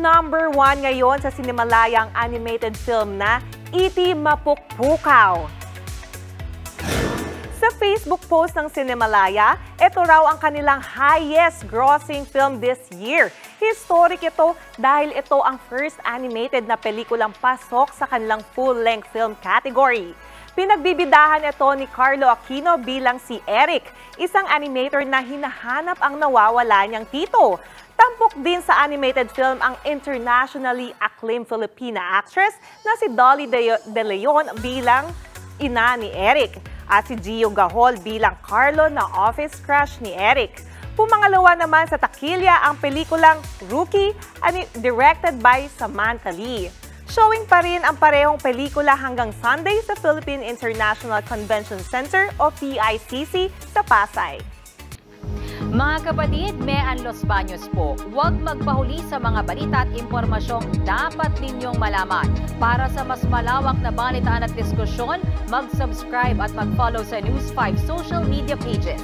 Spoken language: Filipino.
Number 1 ngayon sa Cinemalaya ang animated film na E.T. Mapukpukaw. Sa Facebook post ng Cinemalaya, ito raw ang kanilang highest grossing film this year. Historic ito dahil ito ang first animated na pelikulang pasok sa kanilang full-length film category. Pinagbibidahan ito ni Carlo Aquino bilang si Eric, isang animator na hinahanap ang nawawala niyang tito. Tampok din sa animated film ang internationally acclaimed Filipina actress na si Dolly De Leon bilang ina ni Eric at si Gio Gahol bilang Carlo na office crush ni Eric. Pumangalawa naman sa takilya ang pelikulang Rookie, directed by Samantha Lee. Showing pa rin ang parehong pelikula hanggang Sunday sa Philippine International Convention Center o PICC sa Pasay. Mga kapatid, Mean Los Baños po. Huwag magpahuli sa mga balita at impormasyong dapat ninyong malaman. Para sa mas malawak na balitaan at diskusyon, mag-subscribe at mag-follow sa News 5 social media pages.